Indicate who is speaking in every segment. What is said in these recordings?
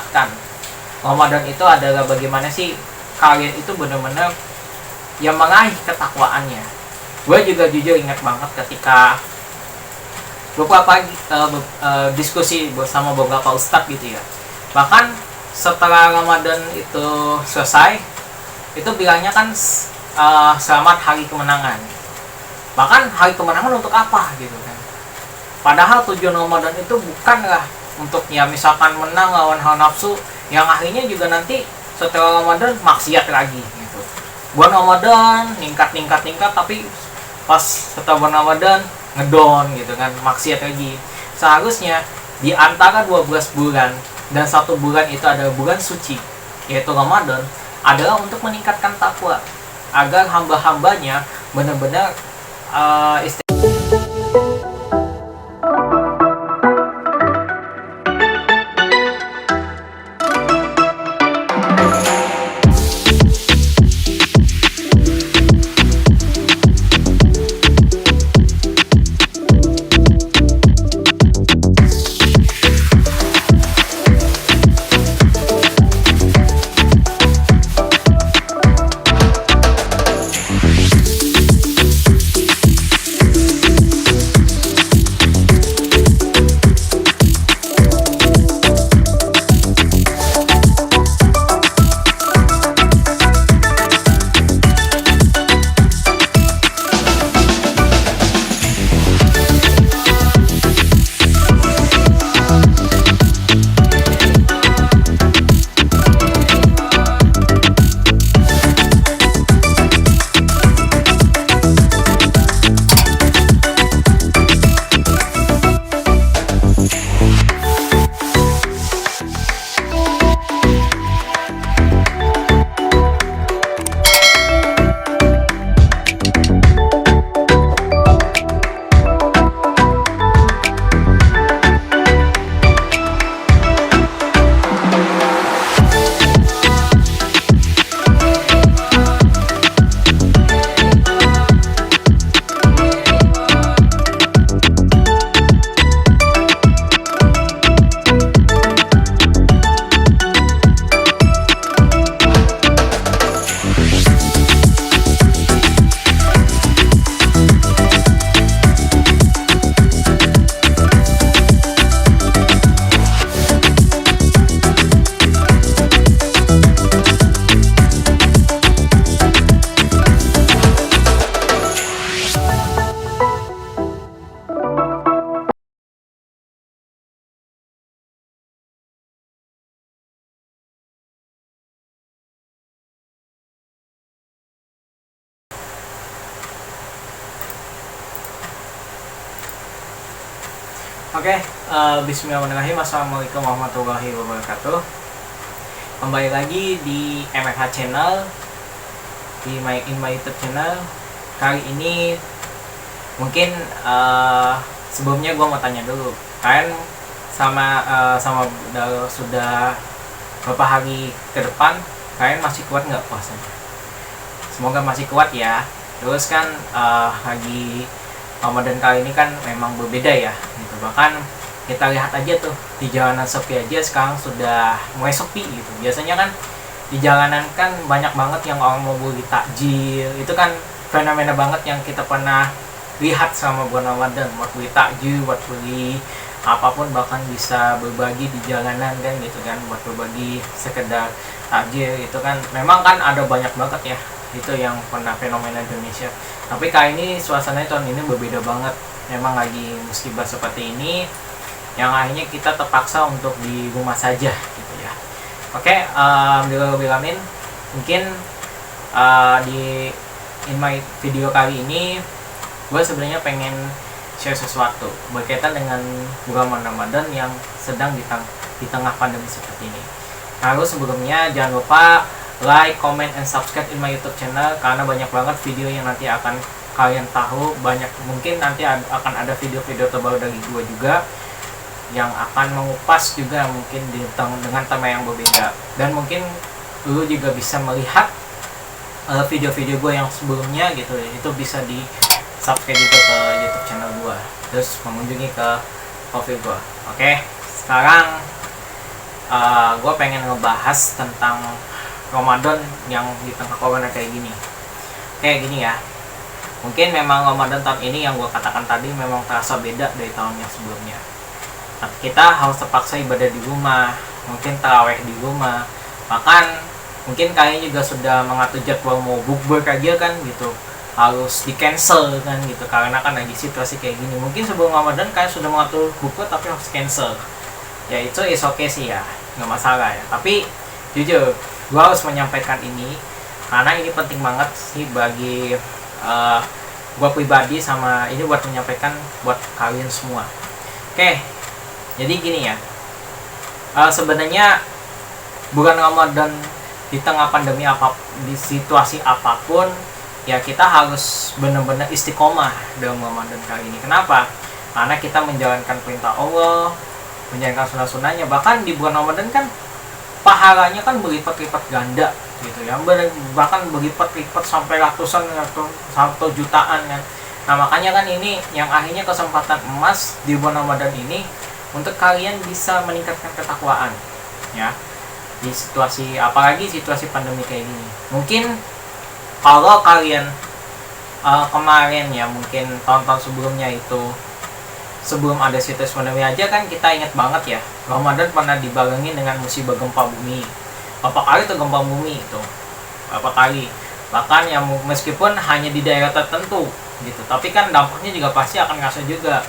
Speaker 1: niatkan. Ramadan itu adalah bagaimana sih kalian itu benar-benar yang meraih ketakwaannya. Gue juga jujur ingat banget ketika beberapa diskusi bersama beberapa ustadz gitu ya. Bahkan setelah Ramadan itu selesai, itu bilangnya kan selamat hari kemenangan. Bahkan hari kemenangan untuk apa gitu kan. Padahal tujuan Ramadan itu bukanlah untuk ya misalkan menang lawan hawa nafsu, yang akhirnya juga nanti setelah Ramadan maksiat lagi gitu. Bulan Ramadan ningkat, tapi pas setelah bulan Ramadan ngedon gitu kan, maksiat lagi. Seharusnya di antara 12 bulan dan 1 bulan itu adalah bulan suci, yaitu Ramadan, adalah untuk meningkatkan takwa agar hamba-hambanya benar-benar Oke, bismillahirrahmanirrahim. Assalamualaikum warahmatullahi wabarakatuh. Kembali lagi di MFH Channel, di my YouTube channel. Kali ini mungkin sebelumnya gue mau tanya dulu, kalian sudah beberapa hari ke depan kalian masih kuat nggak puasanya? Semoga masih kuat ya. Terus kan lagi Ramadan kali ini kan memang berbeda ya gitu. Bahkan kita lihat aja tuh di jalanan sepi aja sekarang sudah mulai sepi gitu. Biasanya kan di jalanan kan banyak banget yang orang mau beli takjil. Itu kan fenomena banget yang kita pernah lihat selama bulan Ramadan, buat beli takjil, buat beli apapun, bahkan bisa berbagi di jalanan kan gitu kan, buat berbagi sekedar takjil. Itu kan memang kan ada banyak banget ya, itu yang pernah fenomena Indonesia. Tapi kali ini suasananya tahun ini berbeda banget. Memang lagi musibah seperti ini yang akhirnya kita terpaksa untuk di rumah saja gitu ya. Oke, alhamdulillahirrahmanirrahim. Mungkin in my video kali ini gue sebenarnya pengen share sesuatu berkaitan dengan bulan Ramadan yang sedang di tengah pandemi seperti ini. Lalu sebelumnya jangan lupa like, comment, and subscribe in my YouTube channel, karena banyak banget video yang nanti akan kalian tahu. Mungkin nanti akan ada video-video terbaru dari gue juga yang akan mengupas juga mungkin dengan tema yang berbeda. Dan mungkin lu juga bisa melihat video-video gue yang sebelumnya gitu, itu bisa di subscribe juga ke YouTube channel gue, terus mengunjungi ke profil gue. Oke, sekarang gue pengen ngebahas tentang Ramadan yang di tengah corona kayak gini. Kayak gini ya, mungkin memang Ramadan tahun ini yang gue katakan tadi memang terasa beda dari tahun yang sebelumnya. Kita harus terpaksa ibadah di rumah, mungkin taraweh di rumah, bahkan mungkin kalian juga sudah mengatur jadwal mau bukber aja kan gitu, harus di cancel kan gitu, karena kan lagi situasi kayak gini. Mungkin sebelum Ramadan kalian sudah mengatur bukber tapi harus cancel, ya itu is okay sih ya, nggak masalah ya. Tapi jujur gue harus menyampaikan ini karena ini penting banget sih bagi gue pribadi, sama ini buat menyampaikan buat kalian semua. Oke, jadi gini ya, sebenarnya bulan Ramadan di tengah pandemi di situasi apapun ya, kita harus benar-benar istiqomah dalam Ramadan kali ini. Kenapa? Karena kita menjalankan perintah Allah, menjalankan sunnah-sunnahnya. Bahkan di bulan Ramadan kan pahalanya kan berlipat-lipat ganda gitu ya, bahkan berlipat-lipat sampai ratusan atau jutaan kan. Nah makanya kan ini yang akhirnya kesempatan emas di bulan Ramadan ini untuk kalian bisa meningkatkan ketakwaan ya, di situasi apalagi situasi pandemi kayak gini. Mungkin kalau kalian kemarin ya, mungkin tahun-tahun sebelumnya itu, sebelum ada situasi pandemi aja kan kita ingat banget ya, Ramadan pernah dibarengi dengan musibah gempa bumi. Berapa kali tuh gempa bumi itu? Berapa kali? Bahkan ya meskipun hanya di daerah tertentu gitu, tapi kan dampaknya juga pasti akan ngerasa juga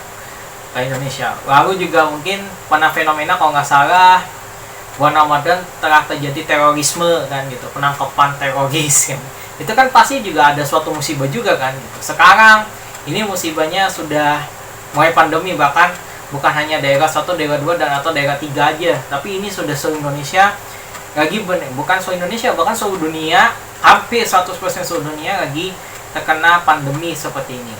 Speaker 1: ke Indonesia. Lalu juga mungkin pernah fenomena kalau nggak salah bulan Ramadan telah terjadi terorisme kan gitu, penangkapan teroris kan. Itu kan pasti juga ada suatu musibah juga kan gitu. Sekarang ini musibahnya sudah mulai pandemi, bahkan bukan hanya daerah 1, daerah 2 dan atau daerah 3 aja, tapi ini sudah seluruh Indonesia lagi bukan seluruh Indonesia, bahkan seluruh dunia, hampir 100% seluruh dunia lagi terkena pandemi seperti ini,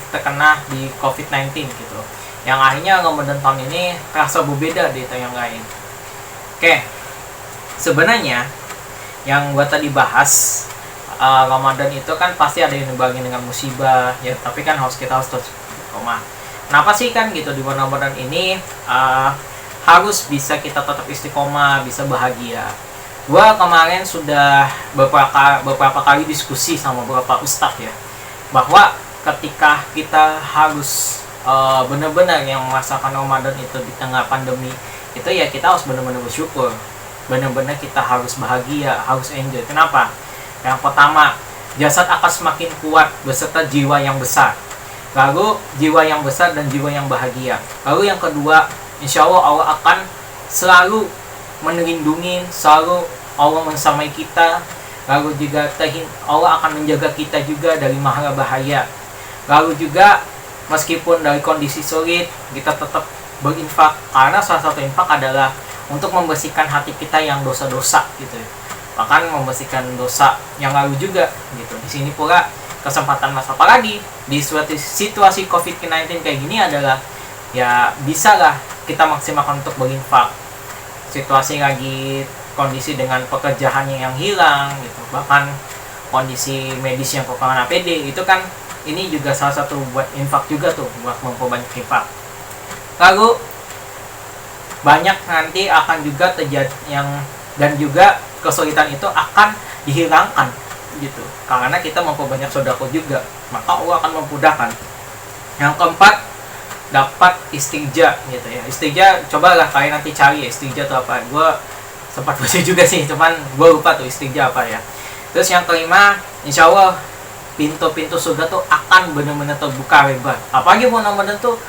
Speaker 1: terkena di COVID-19 gitu. Yang akhirnya Ramadan tahun ini terasa berbeda dari tahun yang lain. Oke, sebenarnya yang gua tadi bahas, Ramadan itu kan pasti ada yang dibagi dengan musibah ya, tapi kan kita harus terus istiqomah. Kenapa sih kan gitu di bulan Ramadan ini harus bisa kita tetap istiqomah, bisa bahagia. Gua kemarin sudah beberapa kali diskusi sama beberapa ustadz ya, bahwa ketika kita harus benar-benar yang merasakan Ramadan itu di tengah pandemi itu ya, kita harus benar-benar bersyukur, benar-benar kita harus bahagia, harus enjoy. Kenapa? Yang pertama, jasad akan semakin kuat beserta jiwa yang besar. Lalu jiwa yang besar dan jiwa yang bahagia. Lalu yang kedua, insya Allah akan selalu melindungi, selalu Allah mensamai kita. Lalu juga Allah akan menjaga kita juga dari mahara bahaya. Lalu juga meskipun dari kondisi sulit, kita tetap berinfak, karena salah satu infak adalah untuk membersihkan hati kita yang dosa-dosa gitu ya. Bahkan membersihkan dosa yang lalu juga gitu. Di sini pula kesempatan mas, apalagi di situasi COVID-19 kayak gini adalah ya bisalah kita maksimalkan untuk berinfak. Situasi lagi kondisi dengan pekerjaannya yang hilang gitu, bahkan kondisi medis yang kekurangan APD, itu kan ini juga salah satu buat infak juga tuh, buat memperbanyak infak. Lalu banyak nanti akan juga terjadi yang, dan juga kesulitan itu akan dihilangkan gitu, karena kita memperbanyak sedekah juga, maka Allah akan memudahkan. Yang keempat, dapat istijah gitu ya. Istijah, cobalah kalian nanti cari ya, istijah itu apa. Gue sempat baca juga sih, cuman gue lupa tuh istijah apa ya. Terus yang kelima, insya Allah pintu-pintu surga tuh akan benar-benar terbuka lebar. Apalagi mau Ramadan tuh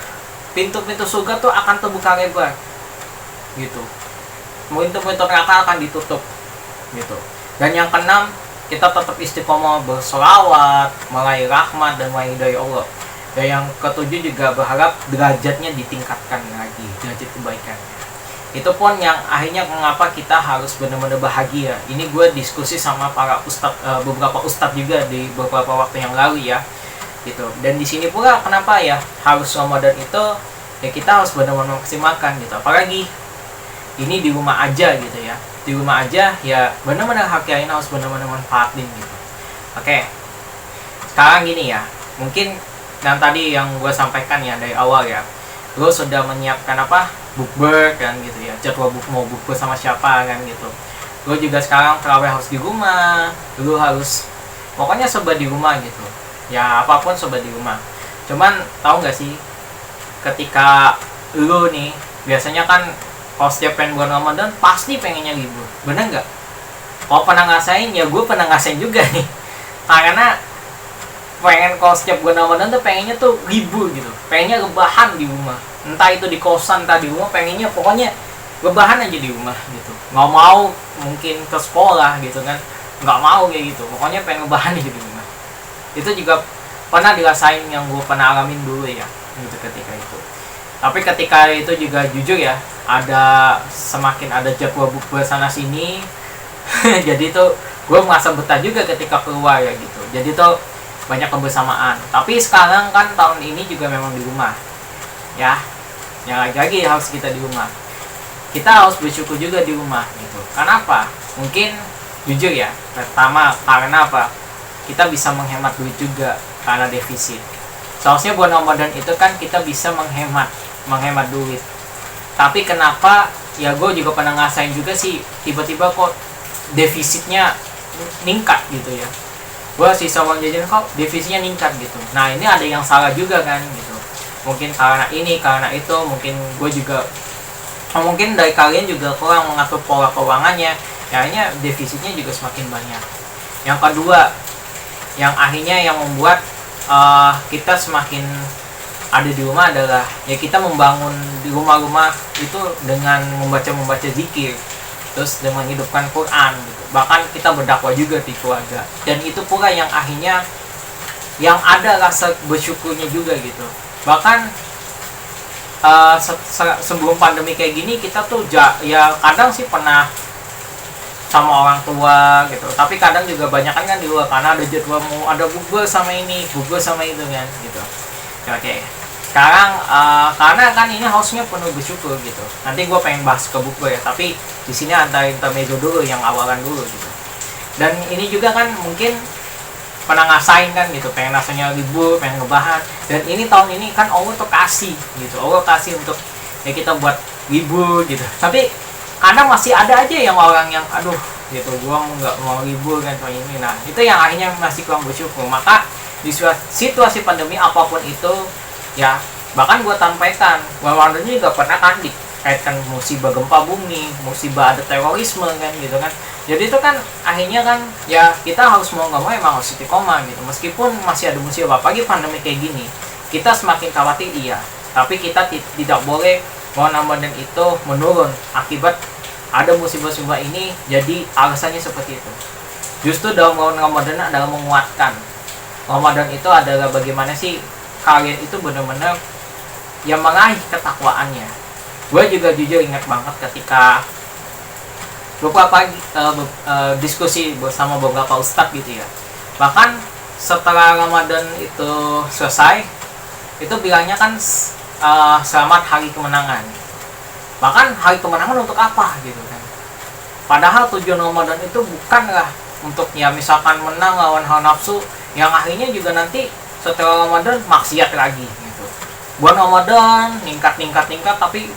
Speaker 1: pintu-pintu surga tuh akan terbuka lebar gitu. Pintu-pintu neraka akan ditutup gitu. Dan yang keenam, kita tetap istiqomah bersolawat, meraih rahmat dan meraih hidayah Allah. Dan yang ketujuh juga berharap derajatnya ditingkatkan lagi, derajat kebaikan. Itu pun yang akhirnya mengapa kita harus benar-benar bahagia. Ini gue diskusi sama para beberapa ustadz juga di beberapa waktu yang lalu ya, gitu. Dan di sini pula kenapa ya harus Ramadan itu ya kita harus benar-benar maksimalkan gitu. Apalagi ini di rumah aja gitu ya. Di rumah aja ya benar-benar haknya harus benar-benar manfaatin gitu. Oke. Sekarang gini ya, mungkin yang tadi yang gue sampaikan ya dari awal ya, lo sudah menyiapkan bukber kan gitu ya, jadwal mau bukber sama siapa kan gitu. Lo juga sekarang terawih harus di rumah, lo harus pokoknya serba di rumah gitu ya, apapun serba di rumah. Cuman tahu nggak sih, ketika lo nih biasanya kan kalau setiap pengen bulan Ramadan pasti pengennya libur, bener nggak? Kalau pernah ngerasain ya, gue pernah ngerasain juga nih, karena pengen kalau setiap bulan Ramadan tuh pengennya tuh libur gitu, pengennya rebahan di rumah, entah itu di kosan entah di rumah, pengennya pokoknya rebahan aja di rumah gitu, nggak mau mungkin ke sekolah gitu kan, nggak mau kayak gitu, pokoknya pengen rebahan aja di rumah. Itu juga pernah dirasain, yang gue pernah alamin dulu ya gitu ketika itu. Tapi ketika itu juga jujur ya, semakin ada jadwal bukber sana sini jadi tuh gue merasa betah juga ketika keluar ya gitu, jadi tuh banyak kebersamaan. Tapi sekarang kan tahun ini juga memang di rumah ya, yang lagi harus kita di rumah, kita harus bersyukur juga di rumah gitu. Kenapa? Mungkin jujur ya, pertama karena kita bisa menghemat duit juga karena defisit. Seharusnya bulan Ramadan itu kan kita bisa menghemat duit, tapi kenapa ya, gue juga pernah ngerasain juga sih, tiba-tiba kok defisitnya ningkat gitu ya. Gue sisa uang jajan kok defisitnya ningkat gitu. Nah ini ada yang salah juga kan gitu. Mungkin karena ini, karena itu, mungkin gue juga, mungkin dari kalian juga kurang mengatur pola keuangannya, akhirnya defisitnya juga semakin banyak. Yang kedua, yang akhirnya yang membuat kita semakin ada di rumah adalah ya, kita membangun di rumah-rumah itu dengan membaca zikir, terus dengan menghidupkan Quran gitu. Bahkan kita berdakwah juga di keluarga, dan itu pula yang akhirnya yang ada rasa bersyukurnya juga gitu. Bahkan sebelum pandemi kayak gini, kita tuh ya kadang sih pernah sama orang tua gitu, tapi kadang juga banyak kan di luar karena ada jadwal mau ada bukber sama ini, bukber sama itu kan gitu. Oke. Sekarang karena kan ini hostnya penuh bersyukur gitu. Nanti gue pengen bahas ke buku ya, tapi di sini ada intermezzo dulu, yang awalan dulu gitu. Dan ini juga kan mungkin pernah ngasain kan gitu, pengen rasanya libur, pengen ngebahan. Dan ini tahun ini kan Allah tuh kasih gitu, Allah kasih untuk ya kita buat libur gitu. Tapi kadang masih ada aja yang orang yang aduh gitu, gue nggak mau libur kan tahun ini. Nah itu yang akhirnya masih kurang bersyukur. Maka di situasi pandemi apapun itu ya, bahkan gue sampaikan bahwa Ramadan juga pernah kan dikaitkan musibah gempa bumi, musibah ada terorisme kan gitu kan. Jadi itu kan akhirnya kan ya, kita harus mau nggak mau emang harus istiqomah gitu, meskipun masih ada musibah. Apalagi pandemi kayak gini, kita semakin khawatir iya, tapi kita tidak boleh bahwa Ramadan itu menurun akibat ada musibah-musibah ini. Jadi alasannya seperti itu. Justru dalam Ramadan adalah menguatkan. Ramadan itu adalah bagaimana sih kalian itu benar-benar yang meraih ketakwaannya. Gue juga jujur ingat banget ketika beberapa diskusi bersama beberapa ustadz gitu ya. Bahkan setelah Ramadan itu selesai, itu bilangnya kan selamat hari kemenangan. Bahkan hari kemenangan untuk apa gitu kan? Padahal tujuan Ramadan itu bukanlah untuk ya misalkan menang lawan hawa nafsu, yang akhirnya juga nanti setelah Ramadan maksiat lagi gitu. Bulan Ramadan ningkat, tapi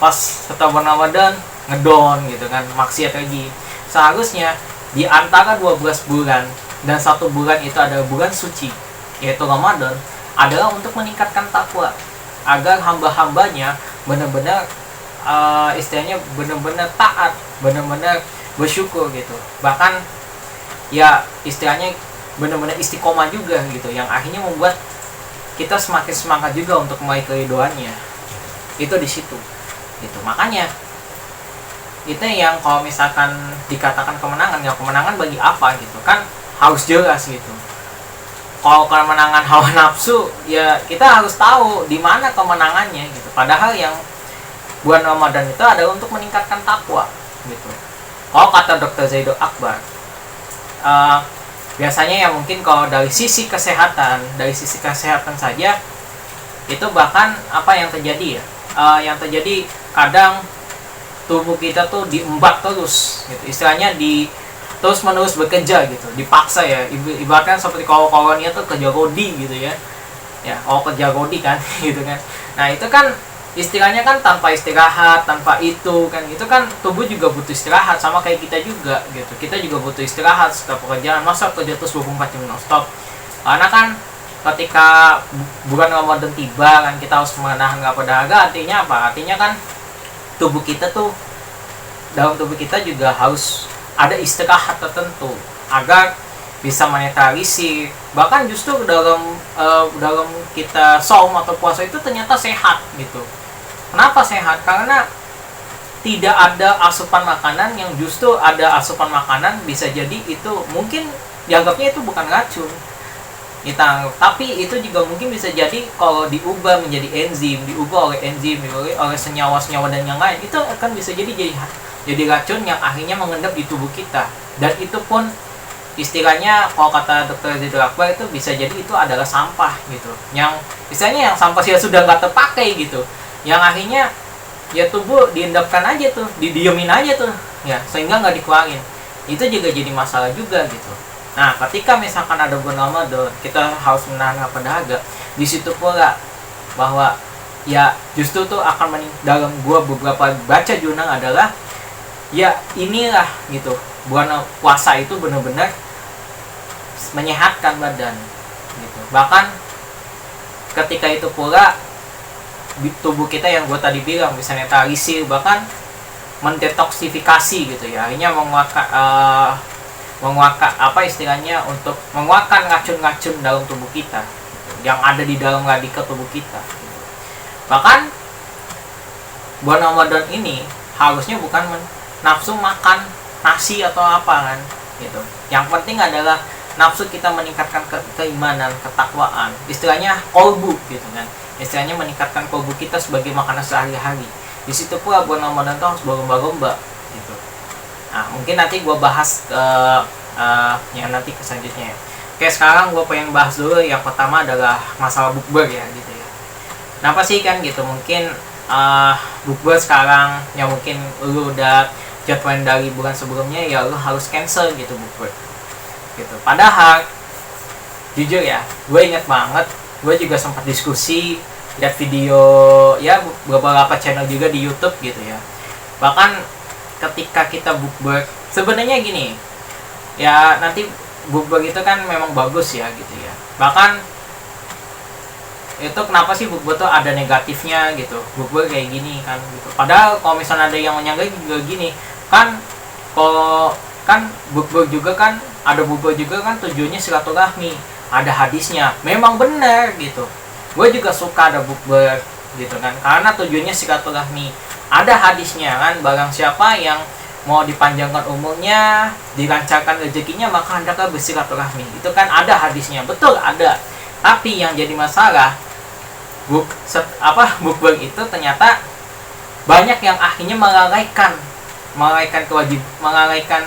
Speaker 1: pas setelah bulan Ramadan ngedon gitu kan, maksiat lagi. Seharusnya di antara 12 bulan dan 1 bulan itu adalah bulan suci, yaitu Ramadan, adalah untuk meningkatkan takwa, agar hamba-hambanya benar-benar istilahnya benar-benar taat, benar-benar bersyukur gitu. Bahkan ya istilahnya benar-benar istiqomah juga gitu, yang akhirnya membuat kita semakin semangat juga untuk meraih keridoannya. Itu di situ gitu. Makanya itu yang kalau misalkan dikatakan kemenangan, ya kemenangan bagi apa gitu kan, harus jelas gitu. Kalau kemenangan hawa nafsu, ya kita harus tahu di mana kemenangannya gitu. Padahal yang bulan Ramadan itu adalah untuk meningkatkan takwa gitu. Kalau kata Dr. Zaido Akbar, biasanya ya mungkin kalau dari sisi kesehatan saja, itu bahkan apa yang terjadi ya, yang terjadi kadang tubuh kita tuh diembat terus gitu, istilahnya terus menerus bekerja gitu, dipaksa ya, ibaratkan seperti kalau koloninya tuh kerja godi gitu ya, kalau kerja godi kan gitu kan. Nah itu kan istilahnya kan tanpa istirahat, tanpa itu kan tubuh juga butuh istirahat, sama kayak kita juga gitu. Kita juga butuh istirahat setelah pekerjaan. Masa kerja terus 24 jam non-stop? Karena kan ketika bulan Ramadan tiba kan kita harus menahan lapar dahaga. Artinya apa? Artinya kan tubuh kita tuh, dalam tubuh kita juga harus ada istirahat tertentu agar bisa menetralisir. Bahkan justru dalam kita saum atau puasa itu ternyata sehat gitu. Kenapa sehat? Karena tidak ada asupan makanan, yang justru ada asupan makanan bisa jadi itu mungkin dianggapnya itu bukan racun kita, tapi itu juga mungkin bisa jadi kalau diubah menjadi enzim, diubah oleh senyawa-senyawa dan yang lain, itu akan bisa jadi racun yang akhirnya mengendap di tubuh kita. Dan itu pun istilahnya kalau kata Dr. Zidul Akbar itu bisa jadi itu adalah sampah gitu, yang misalnya yang sampah sudah nggak terpakai gitu, yang akhirnya ya tubuh diendapkan aja tuh, didiemin aja tuh ya, sehingga nggak dikeluarin. Itu juga jadi masalah juga gitu. Nah, ketika misalkan ada bulan Ramadan, kita harus menahan lapar dahaga. Di situ pula bahwa ya justru tuh akan dalam gua beberapa baca jurnal adalah ya inilah gitu, bulan puasa itu benar-benar menyehatkan badan gitu. Bahkan ketika itu pula tubuh kita yang gue tadi bilang bisa netralisir, bahkan mendetoksifikasi gitu ya, akhirnya mengeluarkan apa istilahnya, untuk mengeluarkan racun-racun dalam tubuh kita gitu, yang ada di dalam radikal tubuh kita gitu. Bahkan bulan Ramadan ini harusnya bukan nafsu makan nasi atau apa kan gitu. Yang penting adalah nafsu kita meningkatkan keimanan, ketakwaan, istilahnya kolbu gitu kan, istilahnya meningkatkan kolbu kita sebagai makanan sehari-hari. Di situ pula bulan Ramadan itu harus berlomba-lomba gitu. Nah, mungkin nanti gue bahas yang nanti ke selanjutnya ya. Oke, sekarang gue pengen bahas dulu yang pertama adalah masalah bukber ya gitu ya. Kenapa sih kan gitu, mungkin bukber sekarang ya mungkin lu udah jadwal dari bulan sebelumnya, ya lu harus cancel gitu bukber gitu. Padahal jujur ya, gue inget banget, gue juga sempat diskusi, lihat video ya beberapa channel juga di YouTube gitu ya. Bahkan ketika kita bukber, sebenarnya gini ya, nanti bukber itu kan memang bagus ya gitu ya. Bahkan itu kenapa sih bukber tuh ada negatifnya gitu, bukber kayak gini kan gitu. Padahal kalau misalnya ada yang menyangka juga gini kan, kalau kan bukber juga kan, ada bukber juga kan tujuannya silaturahmi, ada hadisnya, memang benar gitu. Gue juga suka ada bukber gitu kan, karena tujuannya silaturahmi, ada hadisnya kan, barang siapa yang mau dipanjangkan umurnya, dilancarkan rezekinya, maka hendaklah bersilaturahmi. Itu kan ada hadisnya, betul ada. Tapi yang jadi masalah bukber itu ternyata banyak yang akhirnya melalaikan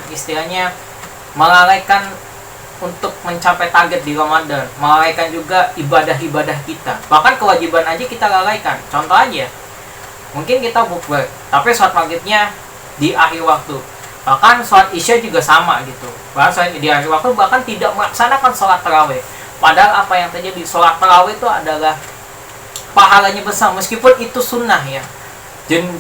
Speaker 1: istilahnya, melalaikan untuk mencapai target di Ramadan, melalaikan juga ibadah-ibadah kita, bahkan kewajiban aja kita lalaikan. Contoh aja, mungkin kita bukber tapi sholat maghribnya di akhir waktu, bahkan sholat isya juga sama gitu, bahkan di akhir waktu, bahkan tidak melaksanakan sholat tarawih. Padahal apa yang terjadi, sholat tarawih itu adalah pahalanya besar, meskipun itu sunnah ya,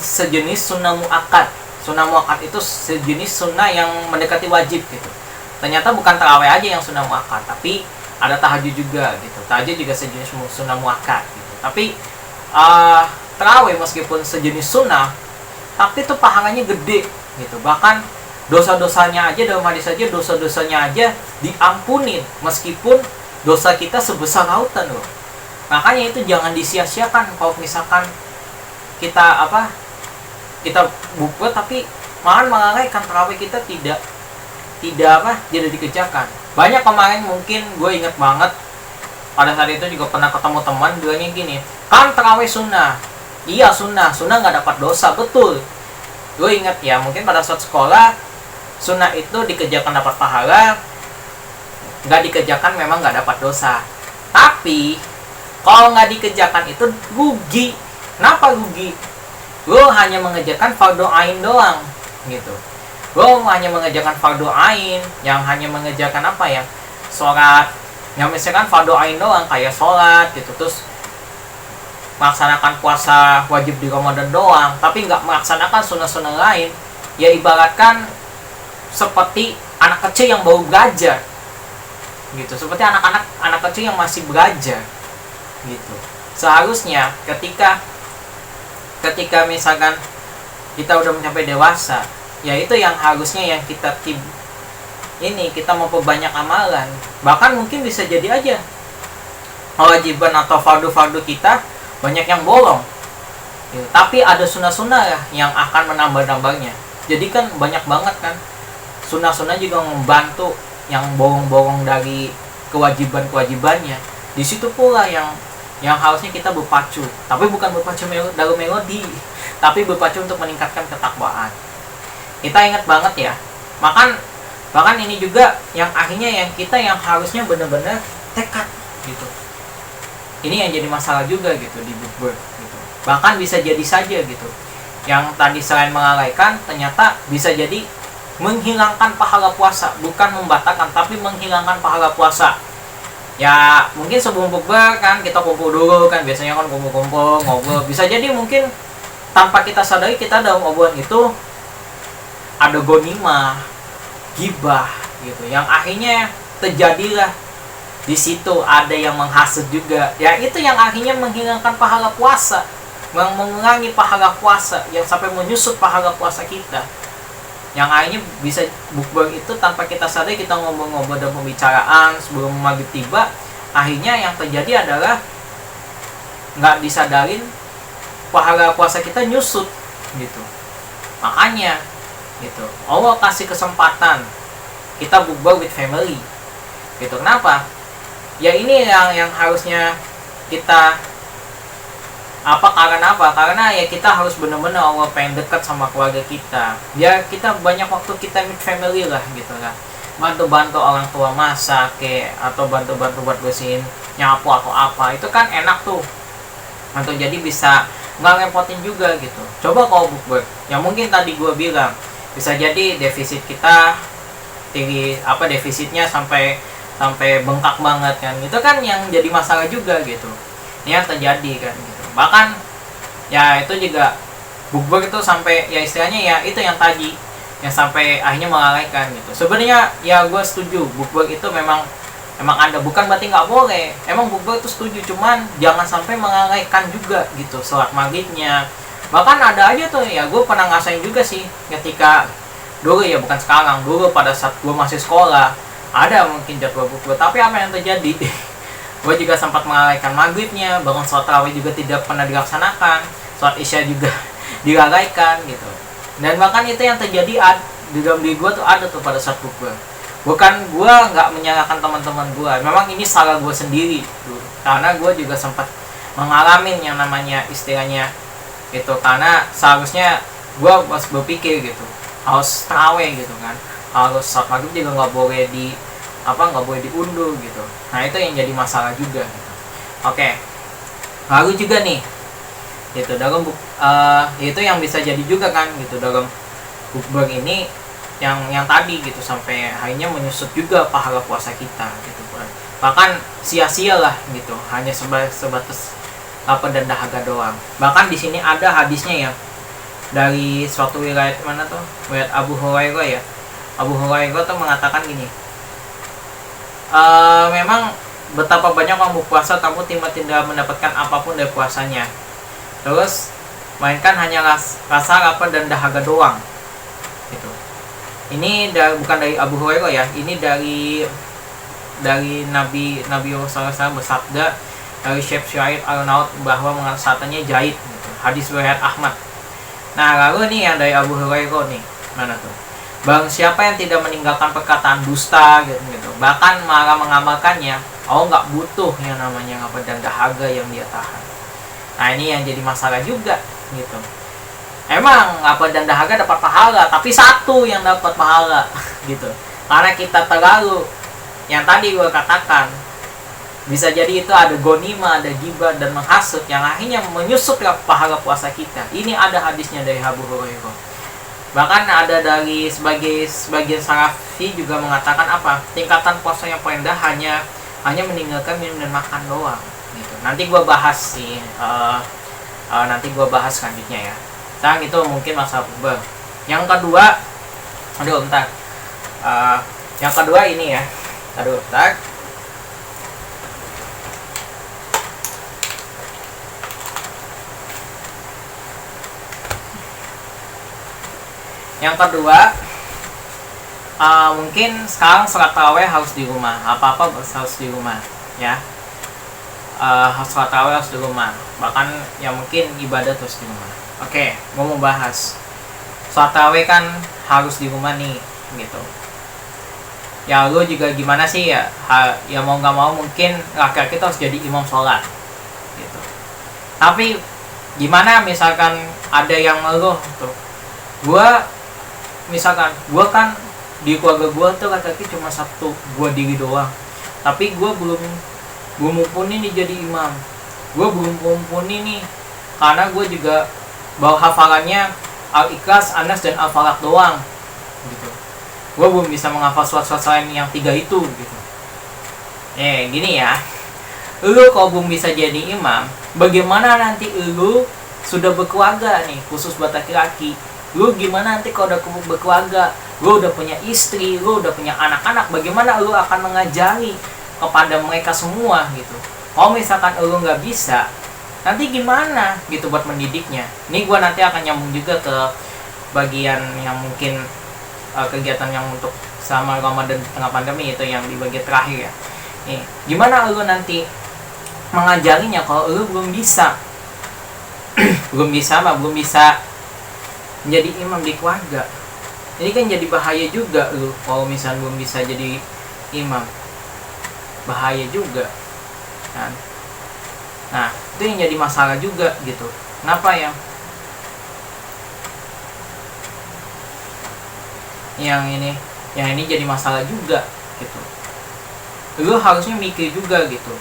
Speaker 1: sejenis sunnah muakkad. Sunnah muakkad itu sejenis sunnah yang mendekati wajib gitu. Ternyata bukan tarawih aja yang sunnah muakkad, tapi ada tahajud juga gitu. Tahajud juga sejenis sunnah muakkad gitu. Tapi tarawih meskipun sejenis sunnah, tapi itu pahalanya gede gitu. Bahkan dosa-dosanya aja, dalam hadis aja dosa-dosanya aja diampunin, meskipun dosa kita sebesar lautan loh. Makanya itu jangan disia-siakan kalau misalkan kita bukber tapi malah melalaikan tarawih kita, tidak dikerjakan. Banyak kemarin, mungkin gue inget banget pada saat itu juga pernah ketemu teman bilangnya gini, kan tarawih sunnah. Iya sunnah nggak dapat dosa, betul. Gue inget ya, mungkin pada saat sekolah sunnah itu dikerjakan dapat pahala, nggak dikerjakan memang nggak dapat dosa. Tapi kalau nggak dikerjakan itu rugi. Kenapa rugi? Lo hanya mengerjakan fardu ain doang gitu. Lo hanya mengerjakan fardu ain, yang hanya mengerjakan apa ya, sholat, yang misalkan fardu ain doang kayak sholat gitu. Terus melaksanakan puasa wajib di Ramadan doang, tapi nggak melaksanakan sunnah-sunnah lain, ya ibaratkan seperti anak kecil yang baru belajar gitu, seperti anak kecil yang masih belajar gitu. Seharusnya ketika misalkan kita udah mencapai dewasa, ya itu yang harusnya yang kita kita memperbanyak amalan. Bahkan mungkin bisa jadi aja kewajiban atau fardu-fardu kita banyak yang bolong gitu. Tapi ada sunnah-sunnah ya yang akan menambah-nambahnya. Jadi kan banyak banget kan sunnah-sunnah juga membantu yang bolong-bolong dari kewajiban-kewajibannya. Di situ pula yang harusnya kita berpacu, tapi bukan berpacu dalam melodi, tapi berpacu untuk meningkatkan ketakwaan. Kita ingat banget ya, bahkan ini juga yang akhirnya yang kita yang harusnya benar-benar tekad gitu. Ini yang jadi masalah juga gitu di bukber gitu. Bahkan bisa jadi saja gitu, yang tadi selain melalaikan ternyata bisa jadi menghilangkan pahala puasa, bukan membatalkan tapi menghilangkan pahala puasa. Ya mungkin sebelum bukber kan kita kumpul dulu kan, biasanya kan kumpul-kumpul ngobrol, bisa jadi mungkin tanpa kita sadari kita dalam obrolan itu ada gonimah, gibah gitu, yang akhirnya terjadilah di situ ada yang menghasut juga, ya itu yang akhirnya menghilangkan pahala puasa, mengurangi pahala puasa, yang sampai menyusut pahala puasa kita, yang akhirnya bisa bukber itu tanpa kita sadari kita ngobrol-ngobrol dan pembicaraan sebelum maghrib tiba, akhirnya yang terjadi adalah nggak disadarin pahala puasa kita nyusut gitu. Makanya gitu Allah kasih kesempatan kita bukber with family gitu. Kenapa? Ya ini yang harusnya kita karena ya kita harus benar-benar Allah pengen dekat sama keluarga kita, biar kita banyak waktu kita with family lah gitu lah, bantu-bantu orang tua masak atau bantu-bantu buat bersihin nyapu atau apa, itu kan enak tuh, atau jadi bisa nggak repotin juga gitu. Coba kalau bukber yang mungkin tadi gue bilang, bisa jadi defisit kita defisitnya sampai bengkak banget kan, itu kan yang jadi masalah juga gitu. Ini yang terjadi kan gitu. Bahkan ya itu juga bukber itu sampai ya istilahnya ya itu yang tadi yang sampai akhirnya melalaikan gitu. Sebenarnya ya gue setuju bukber itu memang ada, bukan berarti nggak boleh, emang bukber itu setuju, cuman jangan sampai melalaikan juga gitu sholat maghribnya. Bahkan ada aja tuh ya, gue pernah ngasain juga sih ketika dulu ya, bukan sekarang, dulu pada saat gue masih sekolah ada mungkin jadwal bukber, tapi apa yang terjadi gue juga sempat melalaikan maghribnya, bangun sholat tarawih juga tidak pernah dilaksanakan, sholat isya juga dilalaikan gitu. Dan bahkan itu yang terjadi di dalam diri gue tuh ada tuh pada saat bukber. Bukan gue nggak menyalahkan teman-teman gue, memang ini salah gue sendiri tuh, karena gue juga sempat mengalami yang namanya istilahnya gitu, karena seharusnya gue harus berpikir gitu, harus tarawih gitu kan, harus sholat maghrib juga nggak boleh diundur gitu. Nah itu yang jadi masalah juga gitu. Oke, lalu juga nih gitu dalam itu yang bisa jadi juga kan gitu dalam bukber ini yang tadi gitu, sampai akhirnya menyusut juga pahala puasa kita gitu, bahkan sia-sia lah gitu, hanya sebatas dan dahaga doang. Bahkan di sini ada hadisnya ya dari suatu wilayah mana tuh, wilayah Abu Hurairah ya. Abu Hurairah tuh mengatakan gini, memang betapa banyak orang berpuasa kamu tidak mendapatkan apapun dari puasanya, terus mainkan hanya rasa lapar dan dahaga doang gitu. Ini bukan dari Abu Hurairah ya, ini dari Nabi SAW bersabda dari Syekh Syuaib Al-Naud bahwa mengasahkannya jahit gitu. Hadis riwayat Ahmad. Nah lalu nih yang dari Abu Hurairah nih, mana tuh? Barang siapa yang tidak meninggalkan perkataan dusta gitu, bahkan malah mengamalkannya, Allah nggak butuh yang namanya lapar dan dahaga yang dia tahan. Nah ini yang jadi masalah juga gitu. Emang lapar dan dahaga dapat pahala, tapi satu yang dapat pahala gitu, karena kita terlalu yang tadi gue katakan, bisa jadi itu ada gonima, ada gibah dan menghasut, yang akhirnya menyusut pahala puasa kita. Ini ada hadisnya dari Abu Hurairah. Bahkan ada dari sebagian salafi juga mengatakan tingkatan puasa yang paling rendah hanya meninggalkan minum dan makan doang. gitu. Nanti gue bahas sih, nanti gue bahas selanjutnya ya. Sekarang itu mungkin masalah puber. Yang kedua, aduh bentar, yang kedua ini ya, aduh bentar. Yang kedua, mungkin sekarang sholat tarawih harus di rumah, apa-apa harus di rumah ya. Sholat tarawih harus di rumah, bahkan ya mungkin ibadah terus di rumah. Oke, gue mau bahas sholat tarawih kan harus di rumah nih gitu. Ya lu juga gimana sih ya, ya mau nggak mau mungkin laki-laki harus jadi imam sholat gitu. Tapi gimana misalkan ada yang ngeluh tuh, misalkan gue kan di keluarga gue tuh laki-laki cuma satu, gue diri doang, tapi gue belum mumpuni nih jadi imam, gue belum mumpuni nih karena gue juga bawa hafalannya Al-Ikhlas, Anas dan Al-Falaq doang gitu. Gue belum bisa menghafal surat-surat selain yang 3 itu gitu. Gini ya, lu kalau belum bisa jadi imam, bagaimana nanti lu sudah berkeluarga nih, khusus buat laki-laki. Lu gimana nanti kalau udah berkeluarga, lu udah punya istri, lu udah punya anak-anak, bagaimana lu akan mengajari kepada mereka semua gitu. Kalau misalkan lu nggak bisa, nanti gimana gitu buat mendidiknya. Ini gue nanti akan nyambung juga ke bagian yang mungkin kegiatan yang untuk sama Ramadan tengah pandemi itu yang di bagian terakhir ya. Nih, gimana lu nanti mengajarinya kalau lu belum bisa belum bisa menjadi imam di keluarga. Ini kan jadi bahaya juga lu kalau misalnya belum bisa jadi imam, bahaya juga kan. Nah itu yang jadi masalah juga gitu. Kenapa yang ini jadi masalah juga gitu. Lu harusnya mikir juga gitu,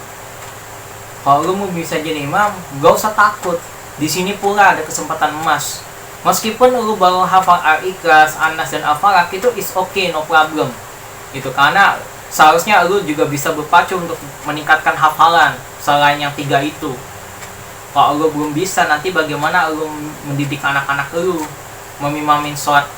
Speaker 1: kalau lu mau bisa jadi imam, gak usah takut. Di sini pula ada kesempatan emas. Meskipun lu baru hafal Al-Ikhlas, Anas dan Al-Falaq, itu is okay, no problem gitu. Karena seharusnya lu juga bisa berpacu untuk meningkatkan hafalan selain yang 3 itu. Kalau lu belum bisa, nanti bagaimana lu mendidik anak-anak lu, memimamin sholat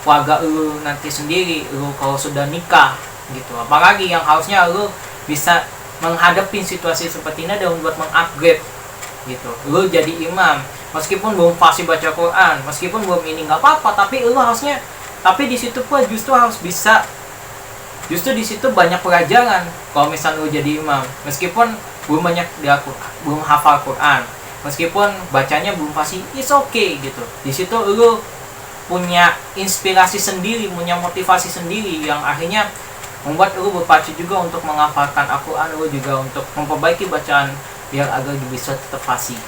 Speaker 1: keluarga lu nanti sendiri, lu kalau sudah nikah gitu. Apalagi yang harusnya lu bisa menghadapi situasi seperti ini dan buat mengupgrade gitu. Lu jadi imam, meskipun belum fasih baca Quran, meskipun belum ini nggak apa-apa, tapi lu harusnya, tapi di situ pun justru harus bisa, justru di situ banyak pelajaran. Kalau misalnya lu jadi imam, meskipun belum banyak dia belum hafal Quran, meskipun bacanya belum fasih, it's okay gitu. Di situ lu punya inspirasi sendiri, punya motivasi sendiri yang akhirnya membuat lu berpacu juga untuk menghafalkan Al-Quran, lu juga untuk memperbaiki bacaan biar agar bisa tetap fasih.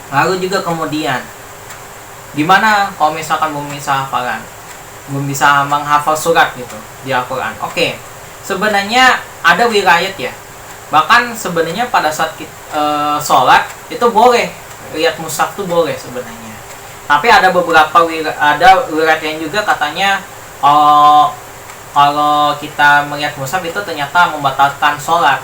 Speaker 1: Lalu juga kemudian, gimana kalau misalkan belum bisa hafalan, belum bisa menghafal surat gitu di Al-Quran? Oke, sebenarnya ada wilayat ya. Bahkan sebenarnya pada saat sholat itu boleh lihat mushaf tuh boleh sebenarnya. Tapi ada beberapa wilayat yang juga katanya kalau kita melihat mushaf itu ternyata membatalkan sholat.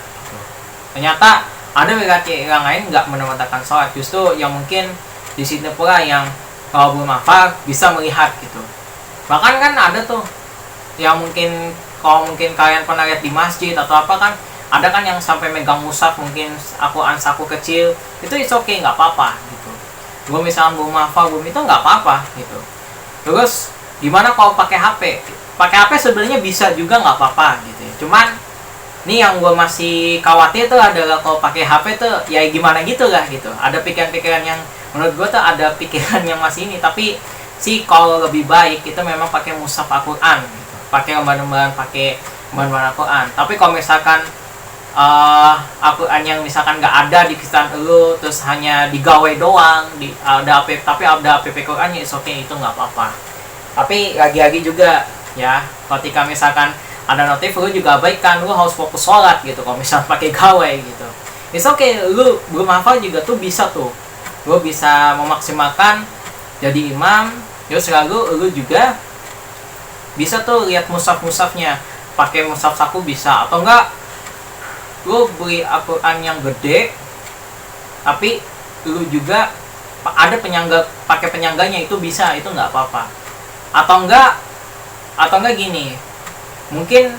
Speaker 1: Ternyata ada wilayat yang lain nggak membatalkan sholat, justru yang mungkin di sini pula yang kalau belum hafal bisa melihat gitu. Bahkan kan ada tuh yang mungkin kalau mungkin kalian pernah lihat di masjid atau apa kan, ada kan yang sampai megang mushaf, mungkin saku kecil itu is okay, nggak apa-apa gitu. Gue misalnya belum hafal, belum itu nggak apa-apa gitu. Terus gimana kalau pakai HP? Pakai HP sebenarnya bisa juga nggak apa-apa gitu ya. Cuman ini yang gue masih khawatir tuh adalah kalau pakai HP tuh ya gimana gitu lah gitu. Ada pikiran-pikiran yang menurut gue tuh ada pikiran yang masih ini. Tapi sih kalau lebih baik itu memang pakai mushaf Al-Quran gitu. Pakai lembaran-lembaran, pakai lembaran Al-Quran. Tapi kalau misalkan Al-Quran yang misalkan nggak ada di kisahan lu, terus hanya digawai doang, tapi ada app Qurannya, is okay, itu nggak apa-apa. Tapi lagi-lagi juga ya, ketika misalkan ada notif, lu juga abaikan, lu harus fokus sholat gitu. Kalau misalnya pakai gawai gitu, it's okay, lu belum hafal juga tuh bisa tuh, lu bisa memaksimalkan jadi imam. Terus lu juga bisa tuh lihat mushaf-mushafnya, pakai mushaf saku bisa, atau enggak lu beli Al-Quran yang gede tapi lu juga ada penyangga, pakai penyangganya, itu bisa, itu nggak apa-apa. Atau enggak gini, mungkin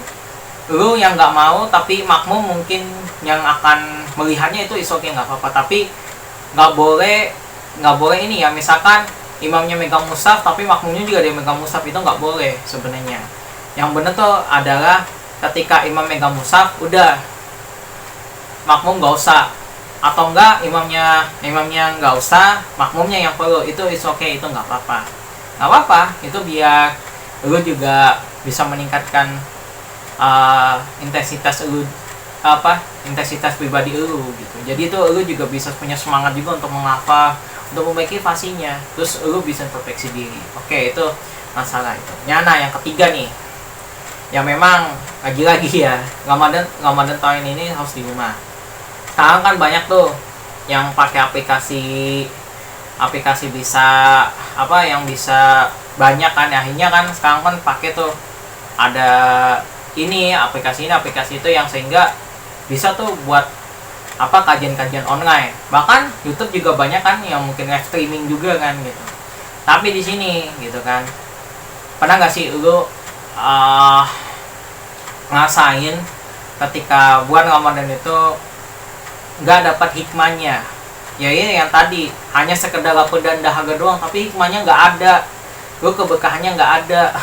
Speaker 1: lu yang nggak mau tapi makmum mungkin yang akan melihatnya, itu oke, nggak apa-apa. Tapi nggak boleh ini ya, misalkan imamnya megang mushaf tapi makmumnya juga dia megang mushaf, itu nggak boleh sebenarnya. Yang bener tuh adalah ketika imam megang mushaf, udah makmum nggak usah, atau enggak imamnya nggak usah, makmumnya yang perlu, itu oke, itu nggak apa-apa, itu biar lu juga bisa meningkatkan intensitas pribadi lu gitu. Jadi itu lu juga bisa punya semangat juga untuk menghafal, untuk memperbaiki fasinya, terus lu bisa introspeksi diri. Oke, itu masalah itu. Nah, yang ketiga nih, yang memang lagi-lagi ya, Ramadan tahun ini harus di rumah. Sekarang kan banyak tuh yang pakai aplikasi bisa yang bisa banyak kan, akhirnya kan sekarang kan pakai tuh ada aplikasi itu yang sehingga bisa tuh buat kajian-kajian online. Bahkan YouTube juga banyak kan yang mungkin live streaming juga kan gitu. Tapi di sini gitu kan, pernah nggak sih lu ngerasain ketika bulan Ramadan itu nggak dapat hikmahnya? Ya ini yang tadi, hanya sekedar lapar dan dahaga doang, tapi hikmahnya nggak ada, lu keberkahannya nggak ada,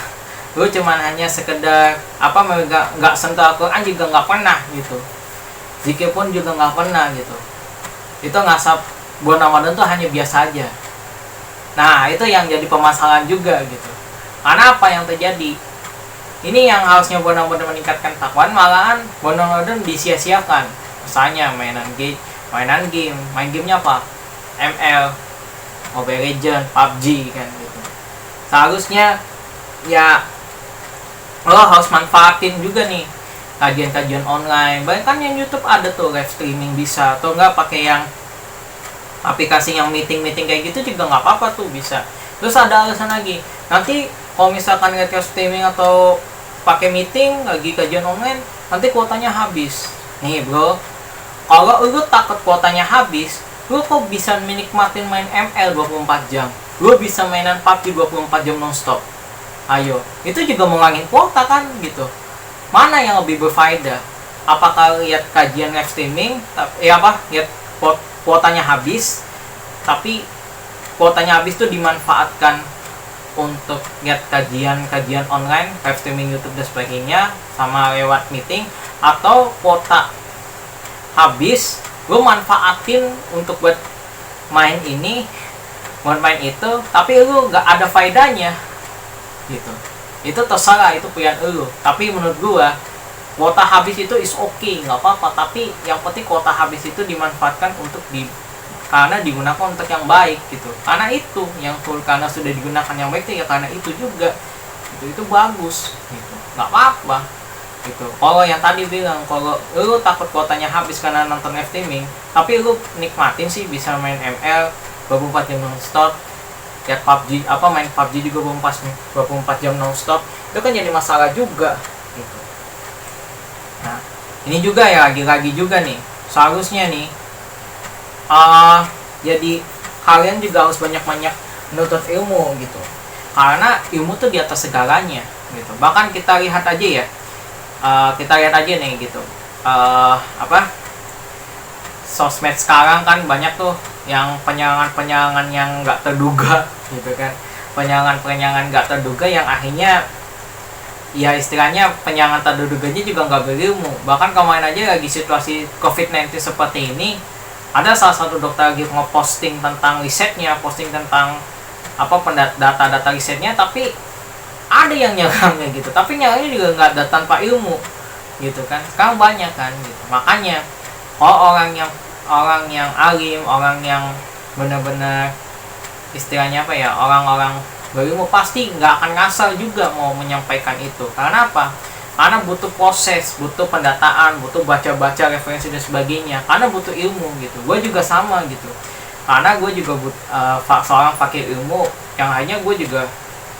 Speaker 1: lu cuman hanya sekedar nggak sentuh Al-Quran juga nggak pernah gitu, zikir pun juga nggak pernah gitu. Itu ngasap bulan Ramadan tuh hanya biasa aja. Nah, itu yang jadi permasalahan juga gitu. Karena apa yang terjadi? Ini yang harusnya bulan Ramadan meningkatkan takwaan, malahan bulan Ramadan disia-siakan. Misalnya main gamenya apa? ML, Mobile Legends, PUBG kan gitu. Seharusnya ya lo harus manfaatin juga nih kajian-kajian online. Banyak kan yang YouTube ada tuh live streaming bisa, atau enggak pakai yang aplikasi yang meeting kayak gitu juga nggak apa-apa tuh, bisa. Terus ada alasan lagi, nanti kalau misalkan live streaming atau pakai meeting lagi kajian online, nanti kuotanya habis. Nih bro, kalau lu takut kuotanya habis, lu kok bisa menikmatin main ML 24 jam? Lu bisa mainan PUBG 24 jam non-stop? Ayo, itu juga ngurangin kuota kan gitu. Mana yang lebih berfaedah? Apakah lihat kajian live streaming, lihat kuotanya habis, tapi kuotanya habis tuh dimanfaatkan untuk lihat kajian online, live streaming YouTube dan sebagainya, sama lewat meeting, atau kuota habis lu manfaatin untuk buat main itu, tapi lu nggak ada faedahnya gitu. Itu terserah, itu pilihan lu. Tapi menurut gua kuota habis itu is okay, nggak apa-apa, tapi yang penting kuota habis itu dimanfaatkan karena digunakan untuk yang baik gitu. Karena itu yang karena sudah digunakan yang baik ya, karena itu juga itu bagus gitu, nggak apa-apa gitu. Kalau yang tadi bilang, kalau lu takut kuotanya habis karena nonton live streaming, tapi lu nikmatin sih, bisa main ML 24 jam non-stop, lihat PUBG, main PUBG juga 24 jam non-stop, itu kan jadi masalah juga gitu. Nah, ini juga ya, lagi-lagi juga nih, seharusnya nih jadi kalian juga harus banyak-banyak menuntut ilmu gitu, karena ilmu tuh di atas segalanya gitu. Bahkan kita lihat aja ya, nih gitu, sosmed sekarang kan banyak tuh yang penyerangan yang nggak terduga gitu kan, penyerangan nggak terduga yang akhirnya ya istilahnya penyerangan terduganya juga nggak berilmu. Bahkan kemarin aja lagi situasi COVID-19 seperti ini, ada salah satu dokter lagi ngeposting tentang risetnya, posting tentang data risetnya, tapi ada yang nyerangnya gitu, tapi nyerangnya juga nggak tanpa ilmu gitu kan. Sekarang banyak kan gitu. Makanya kalau orang yang alim, orang yang benar-benar istilahnya orang-orang berilmu, pasti nggak akan ngasal juga mau menyampaikan itu. Karena apa? Karena butuh proses, butuh pendataan, butuh baca-baca referensi dan sebagainya, karena butuh ilmu gitu. Gue juga sama gitu, karena gue juga seorang fakir ilmu yang hanya gue juga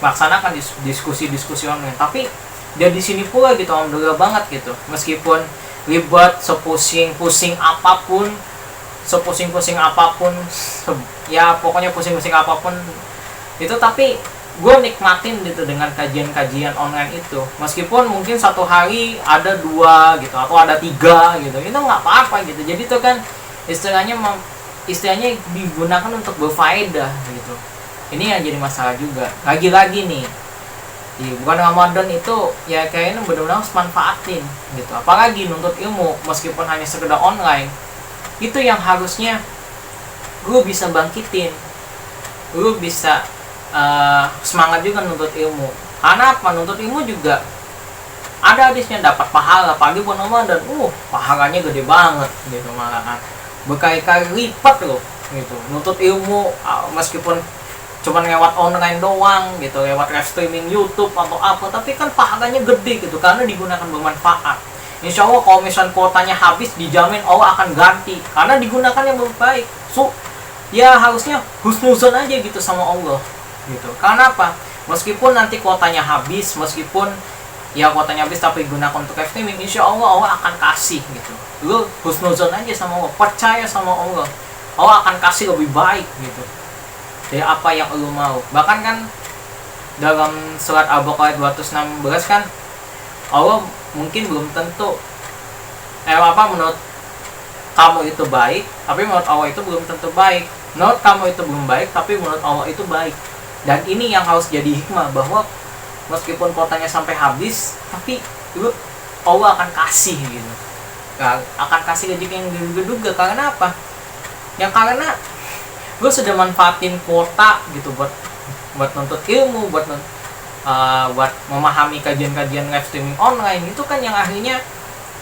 Speaker 1: melaksanakan diskusi online. Tapi dia di sini pula gitu, alhamdulillah banget gitu. Meskipun ribet, sepusing-pusing apapun, ya pokoknya pusing-pusing apapun itu, tapi gue nikmatin gitu dengan kajian-kajian online itu, meskipun mungkin satu hari ada 2 gitu atau ada 3 gitu, itu nggak apa-apa gitu. Jadi itu kan istilahnya digunakan untuk berfaedah gitu. Ini yang jadi masalah juga. Lagi-lagi nih, di bukan Ramadan itu ya kayaknya benar-benar harus manfaatin gitu. Apalagi nuntut ilmu meskipun hanya sekedar online, itu yang harusnya lu bisa bangkitin, lu bisa semangat juga nuntut ilmu. Karena apa? Nuntut ilmu juga ada hadisnya dapat pahala, apalagi bulan Ramadan. Pahalanya gede banget gitu, malahan berkali-kali lipat loh gitu. Nuntut ilmu meskipun cuman lewat online doang gitu, lewat live streaming YouTube atau apa, tapi kan pahalanya gede gitu karena digunakan bermanfaat. Insya Allah kalau misalnya kuotanya habis, dijamin Allah akan ganti karena digunakan yang baik. Ya harusnya husnuzon aja gitu sama Allah gitu. Karena apa? Meskipun nanti kuotanya habis, kuotanya habis tapi digunakan untuk live streaming, insya Allah akan kasih gitu. Lu husnuzon aja sama Allah, percaya sama Allah akan kasih lebih baik gitu dari apa yang lu mau. Bahkan kan dalam surat Al-Baqarah 216 kan, Allah mungkin belum tentu menurut kamu itu baik, tapi menurut Allah itu belum tentu baik. Menurut kamu itu belum baik, tapi menurut Allah itu baik. Dan ini yang harus jadi hikmah, bahwa meskipun kuotanya sampai habis, tapi Allah akan kasih gitu, akan kasih rezeki yang diduga. Karena apa? Yang karena gue sudah manfaatin kuota gitu buat nuntut ilmu, buat memahami kajian-kajian live streaming online. Itu kan yang akhirnya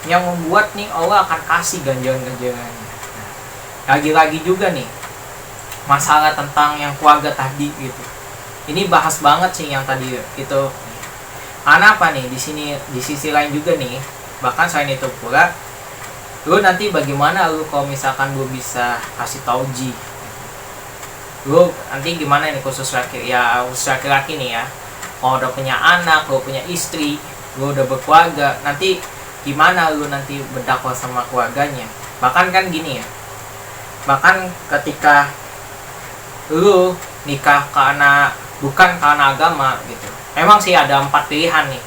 Speaker 1: yang membuat nih Allah akan kasih ganjaran-ganjarannya. Lagi-lagi juga nih masalah tentang yang keluarga tadi gitu. Ini bahas banget sih yang tadi itu. Karena apa nih, di sisi lain juga nih, bahkan selain itu pula, lu nanti bagaimana lu kalau misalkan lu bisa kasih tauji, lu nanti gimana nih khusus laki-laki nih ya, kalau udah punya anak, lu punya istri, lu udah berkeluarga, nanti gimana lu nanti berdakwah sama keluarganya. Bahkan kan gini ya, bahkan ketika lu nikah bukan karena agama gitu, emang sih ada 4 pilihan nih.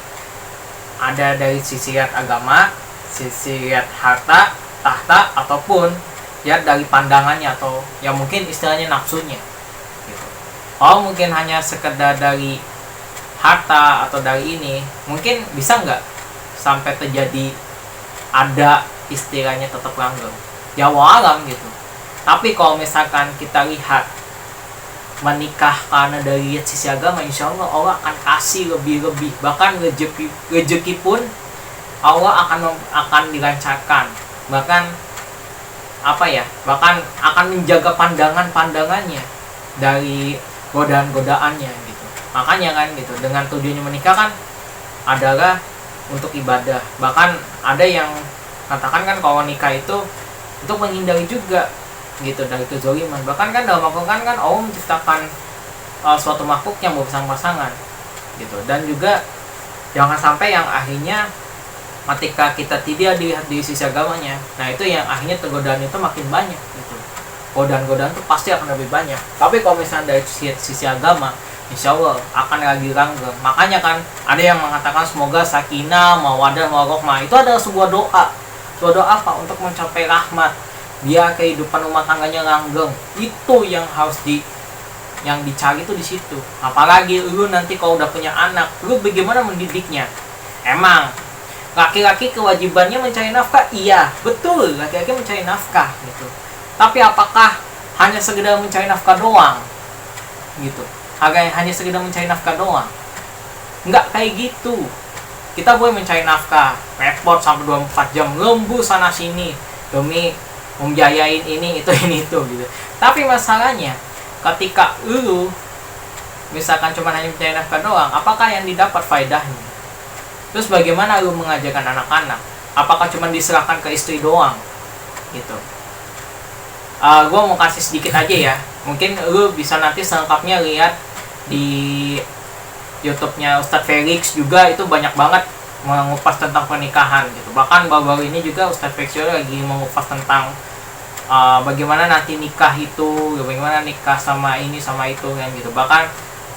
Speaker 1: Ada dari sisi lihat agama, sisi lihat harta, tahta, ataupun lihat dari pandangannya atau ya mungkin istilahnya nafsunya gitu. Kalau mungkin hanya sekedar dari harta atau dari ini, mungkin bisa nggak sampai terjadi ada istilahnya tetap langgeng, ya walam gitu. Tapi kalau misalkan kita lihat menikah karena dari sisi agama, insya Allah akan kasih lebih-lebih. Bahkan rezeki pun Allah akan dilancarkan. Bahkan bahkan akan menjaga pandangannya dari godaan-godaannya gitu. Makanya kan gitu, dengan tujuannya menikah kan adalah untuk ibadah. Bahkan ada yang katakan kan kalau nikah itu untuk menghindari juga gitu dari kezaliman. Bahkan kan dalam Al-Quran kan Allah menciptakan suatu makhluk yang berpasang-pasangan gitu. Dan juga jangan sampai yang akhirnya ketika kita tidak dilihat di sisi agamanya, nah itu yang akhirnya godaan itu makin banyak gitu. Godaan-godaan itu pasti akan lebih banyak. Tapi kalau misalnya dari sisi agama, insya Allah akan lagi langgeng. Makanya kan ada yang mengatakan semoga sakinah, mawaddah, warahmah. Itu adalah sebuah doa. Sebuah doa apa? Untuk mencapai rahmat, biar kehidupan rumah tangganya langgeng. Itu yang harus yang dicari itu di situ. Apalagi lu nanti kalau udah punya anak, lu bagaimana mendidiknya? Emang laki-laki kewajibannya mencari nafkah? Iya, betul, laki-laki mencari nafkah gitu. Tapi apakah hanya sekedar mencari nafkah doang? Gitu. Hanya sekedar mencari nafkah doang? Enggak kayak gitu. Kita boleh mencari nafkah, repot sampai 24 jam, lembur sana sini demi membiayain ini itu gitu. Tapi masalahnya ketika lu misalkan cuma hanya mencari nafkah doang, apakah yang didapat faedahnya? Terus bagaimana lu mengajarkan anak-anak? Apakah cuma diserahkan ke istri doang gitu? Gue mau kasih sedikit aja ya. Mungkin lu bisa nanti selengkapnya lihat di YouTube-nya Ustadz Felix juga, itu banyak banget mengupas tentang pernikahan gitu. Bahkan baru-baru ini juga Ustadz Fexio lagi mengupas tentang bagaimana nanti nikah itu, bagaimana nikah sama ini sama itu kan gitu. Bahkan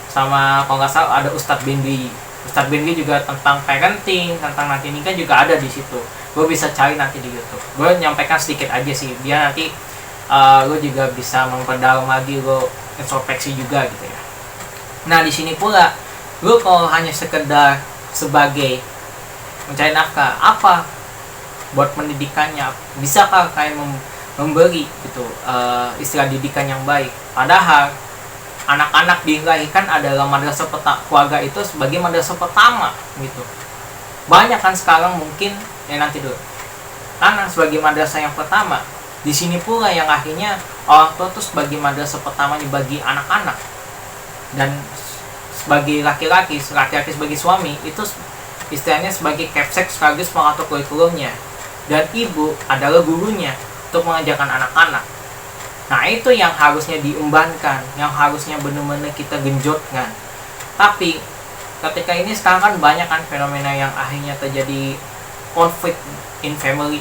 Speaker 1: sama kalau nggak salah ada Ustadz Bendy. Ustadz Bendy juga tentang parenting, tentang nanti nikah juga ada di situ. Gue bisa cari nanti di YouTube. Gue nyampaikan sedikit aja sih, biar nanti lo juga bisa memperdalam lagi, lo introspeksi juga gitu ya. Nah di sini pula lo kalau hanya sekedar sebagai mencari nafkah, apa buat pendidikannya, bisakah kalian memberi gitu istilah didikan yang baik? Padahal anak-anak dilahirkan adalah madrasah keluarga itu sebagai madrasah pertama gitu. Banyak kan sekarang mungkin nanti dulu karena sebagai madrasah yang pertama, di sini pula yang akhirnya orang tua tuh sebagai madrasah pertamanya bagi anak-anak, dan sebagai laki-laki sebagai suami itu istilahnya sebagai kepsek sekaligus pengatur kurikulumnya, dan ibu adalah gurunya untuk mengajarkan anak-anak. Nah itu yang harusnya diembankan, yang harusnya benar-benar kita genjotkan. Tapi ketika ini sekarang kan banyak kan fenomena yang akhirnya terjadi konflik in family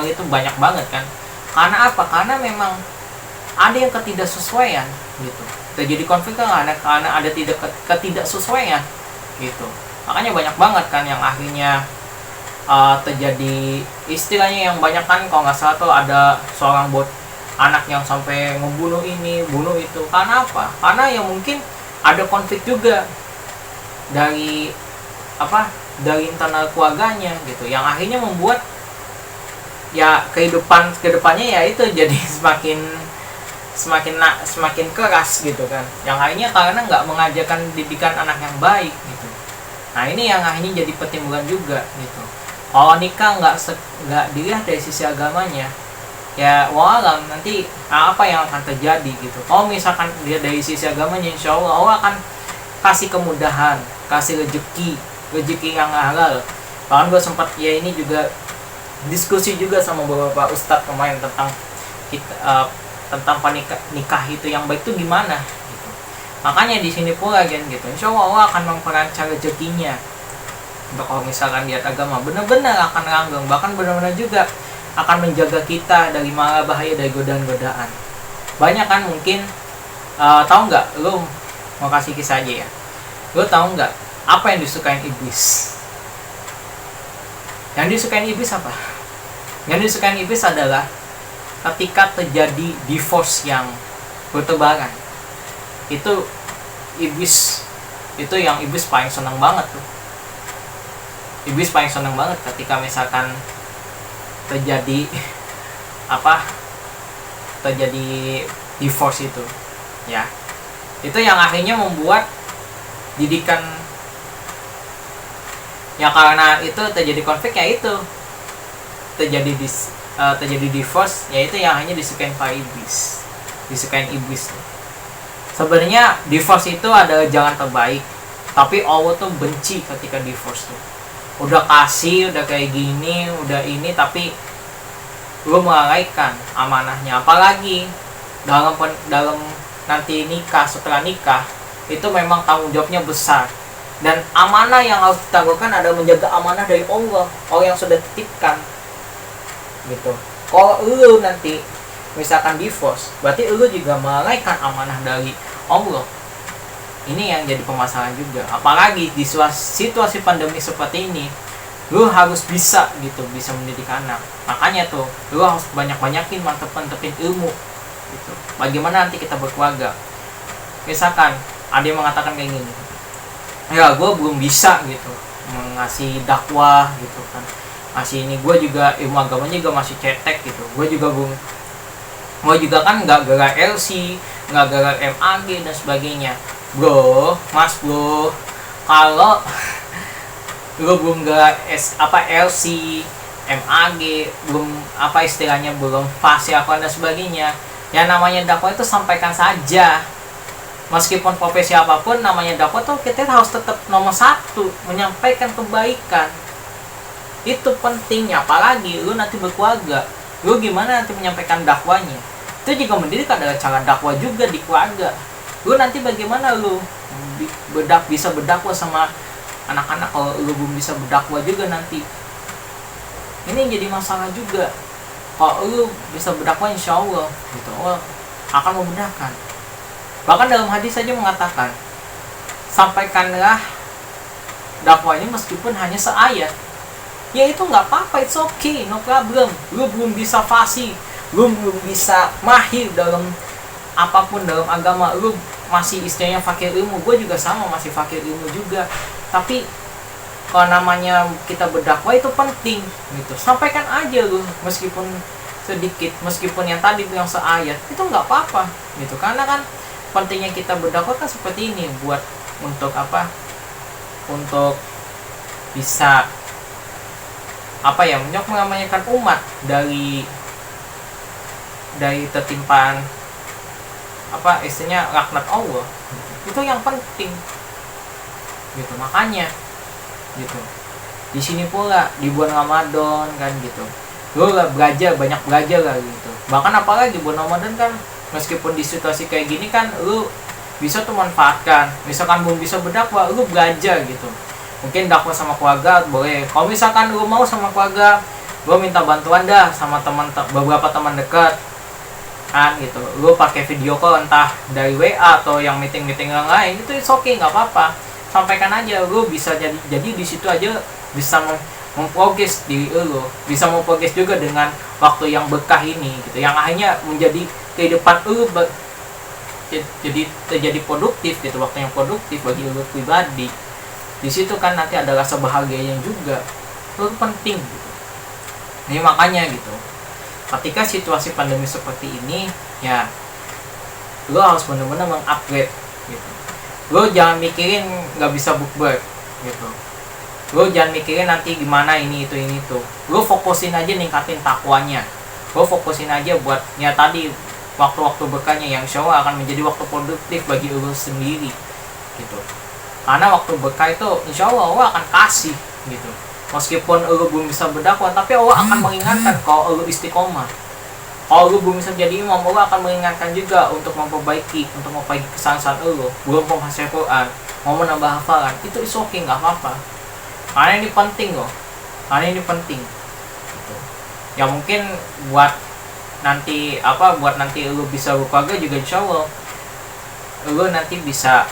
Speaker 1: itu banyak banget kan. Karena apa? Karena memang ada yang ketidaksesuaian gitu. Terjadi konflik kan karena ada ketidaksesuaian gitu. Makanya banyak banget kan yang akhirnya terjadi istilahnya yang banyak kan, kalau nggak salah tuh ada seorang anak yang sampai ngebunuh ini, bunuh itu. Karena apa? Karena ya mungkin ada konflik juga dari dari internal keluarganya gitu, yang akhirnya membuat ya kedepannya ya itu jadi semakin keras gitu kan, yang akhirnya karena nggak mengajarkan didikan anak yang baik gitu. Nah ini yang akhirnya jadi pertimbangan juga gitu. Kalau nikah nggak dilihat dari sisi agamanya, ya walau nanti apa yang akan terjadi gitu. Kalau misalkan dia dari sisi agamanya, insya Allah akan kasih kemudahan, kasih rezeki yang halal. Bahkan gue sempat ya ini juga diskusi juga sama beberapa ustadz kemarin tentang tentang nikah itu yang baik itu gimana gitu. Makanya di sini pula kan gitu, insya Allah akan memperlancar rezekinya. Untuk kalau misalkan lihat agama benar-benar akan langgeng, bahkan benar-benar juga akan menjaga kita dari mara bahaya, dari godaan-godaan. Banyak kan mungkin tahu nggak, lu mau kasih kisah aja ya, lu tahu nggak apa yang disukain iblis? Yang disukain iblis apa? Yang disukain iblis adalah ketika terjadi divorce yang bertebaran. Itu iblis, itu yang iblis paling senang banget tuh. Iblis paling senang banget ketika misalkan terjadi terjadi divorce itu ya. Itu yang akhirnya membuat didikan ya, karena itu terjadi konflik ya, itu terjadi divorce ya, itu yang hanya disukain para iblis, disukain iblis. Sebenarnya divorce itu adalah jalan terbaik, tapi Allah tuh benci ketika divorce tuh. Udah kasih, udah kayak gini, udah ini, tapi lu melalaikan amanahnya. Apalagi dalam nanti nikah, setelah nikah itu memang tanggung jawabnya besar, dan amanah yang harus ditangguhkan adalah menjaga amanah dari Allah yang sudah titipkan gitu. Kalau lu nanti misalkan divorce, berarti lu juga melalaikan amanah dari Allah. Ini yang jadi permasalahan juga. Apalagi di situasi pandemi seperti ini, lu harus bisa mendidik anak. Makanya tuh lu harus banyakin mantepin ilmu gitu. Bagaimana nanti kita berkeluarga. Misalkan ada yang mengatakan kayak gini, ya gue belum bisa gitu mengasih dakwah gitu kan, masih ini, gue juga ilmu agamanya juga masih cetek gitu, gue juga kan nggak gelar LC, nggak gelar MAG dan sebagainya. Bro, kalau lu belum gelar LC, MAG, belum istilahnya belum fase dan sebagainya, yang namanya dakwah itu sampaikan saja. Meskipun profesi apapun, namanya dakwah tuh kita harus tetap nomor satu, menyampaikan kebaikan. Itu pentingnya. Apalagi lu nanti berkeluarga, lu gimana nanti menyampaikan dakwanya. Itu juga mendidik adalah cara dakwah juga di keluarga. Lu nanti bagaimana lu bisa berdakwah sama anak-anak kalau lu belum bisa berdakwah juga nanti. Ini yang jadi masalah juga. Kalau lu bisa berdakwah, insya Allah gitu, Allah akan memudahkan. Bahkan dalam hadis saja mengatakan, sampaikanlah dakwah ini meskipun hanya seayat. Ya itu nggak apa-apa, it's okay, no problem. Lu belum bisa fasih, lu belum bisa mahir dalam apapun dalam agama, lu masih istilahnya fakir ilmu. Gue juga sama, masih fakir ilmu juga. Tapi kalau namanya kita berdakwah itu penting gitu. Sampaikan aja lu, meskipun sedikit, meskipun yang tadi yang seayat, itu nggak apa-apa gitu. Karena kan pentingnya kita berdakwah kan seperti ini, buat untuk apa? Untuk bisa apa ya, menyelamatkan umat dari tertimpaan apa istilahnya laknat Allah. Itu yang penting gitu. Makanya gitu, di sini pula di bulan Ramadan kan gitu, lu belajar, banyak belajar lah gitu. Bahkan apalagi bulan Ramadan kan, meskipun di situasi kayak gini kan, lu bisa tuh manfaatkan. Misalkan belum bisa berdakwah, lu belajar gitu. Mungkin dakwah sama keluarga boleh. Kalau misalkan lu mau sama keluarga, lu minta bantuan dah sama beberapa teman dekat kan gitu. Lu pakai video call entah dari WA atau yang meeting yang lain, itu oke, nggak apa-apa. Sampaikan aja, lu bisa jadi di situ aja bisa memprogres diri lu, bisa memprogres juga dengan waktu yang berkah ini gitu, yang akhirnya menjadi kehidupan lu jadi terjadi produktif gitu, waktu yang produktif bagi lu pribadi. Di situ kan nanti ada rasa bahagianya juga, itu penting gitu. Ini makanya gitu, ketika situasi pandemi seperti ini ya, lu harus benar-benar mengupgrade gitu. Lu jangan mikirin nggak bisa bukber gitu. Lu jangan mikirin nanti gimana ini itu. Lu fokusin aja ningkatin takwanya. Lu fokusin aja buat ya tadi waktu-waktu berkahnya yang insya Allah akan menjadi waktu produktif bagi lu sendiri gitu. Karena waktu berkah itu insya Allah akan kasih gitu. Meskipun lu belum bisa berdakwah, tapi Allah akan mengingatkan kalau lu istiqomah. Kalau lu belum bisa jadi imam, Allah akan mengingatkan juga untuk memperbaiki kesalahan lu. Belum menghafal Quran, mau menambah hafalan, itu is okay, nggak apa-apa. Karena ini penting loh. Karena ini penting. Gitu. Ya mungkin buat nanti lu bisa berkeluarga juga insya Allah lu nanti bisa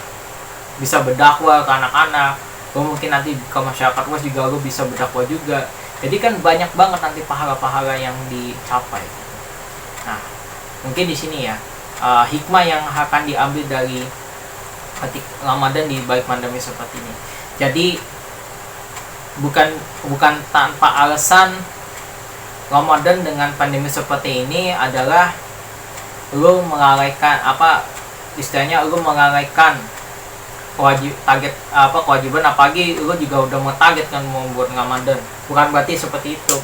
Speaker 1: berdakwah ke anak-anak. Lu mungkin nanti ke masyarakat luas juga lu bisa berdakwah juga. Jadi kan banyak banget nanti pahala-pahala yang dicapai. Nah, mungkin di sini ya hikmah yang akan diambil dari ketika Ramadan di balik pandemi seperti ini. Jadi bukan tanpa alasan Ramadan dengan pandemi seperti ini adalah lu mengalaikan kewajiban, apalagi lu juga udah mau target kan mau buat Ramadan. Bukan berarti seperti itu.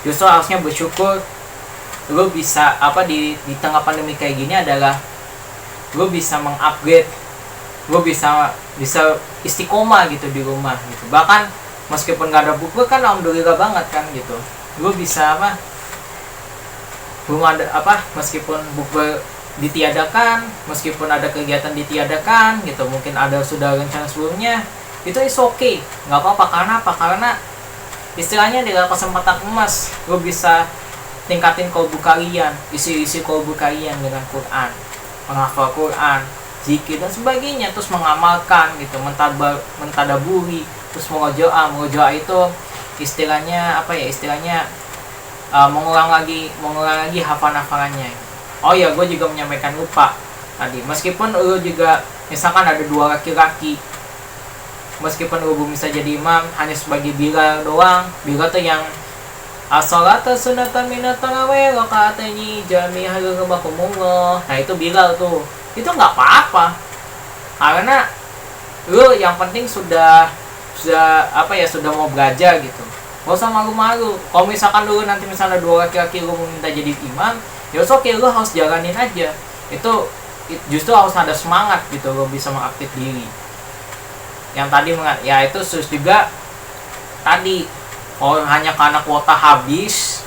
Speaker 1: Justru harusnya bersyukur lu bisa di tengah pandemi kayak gini adalah lu bisa mengupgrade, lu bisa istiqomah gitu di rumah gitu. Bahkan meskipun gak ada buku kan alhamdulillah banget kan gitu. Lu bisa belum ada meskipun buku ditiadakan, meskipun ada kegiatan ditiadakan gitu, mungkin ada sudah rencana sebelumnya, itu is okay, nggak apa-apa. Karena istilahnya adalah kesempatan emas. Lu bisa tingkatin qalbu kalian, isi qalbu kalian dengan Quran, menghafal Quran, zikir dan sebagainya, terus mengamalkan gitu, mentadaburi, terus mengojoa itu istilahnya mengulang lagi hafalannya. Oh ya, gue juga menyampaikan lupa tadi, meskipun lu juga misalkan ada 2 laki-laki, meskipun lu belum bisa jadi imam, hanya sebagai Bilal doang. Bilal tuh yang as-salatu sunatan minat tarawih rakaataini jami'an rumakumullah. Nah itu Bilal tuh, itu nggak apa-apa, karena lu yang penting sudah mau belajar gitu. Gak usah malu-malu. Kalau misalkan lu nanti misalnya 2 laki-laki lu minta jadi imam, ya oke, lu harus jalanin aja. Itu justru harus ada semangat gitu, lu bisa mengaktif diri. Yang tadi ya itu juga tadi, kalau hanya karena kuota habis,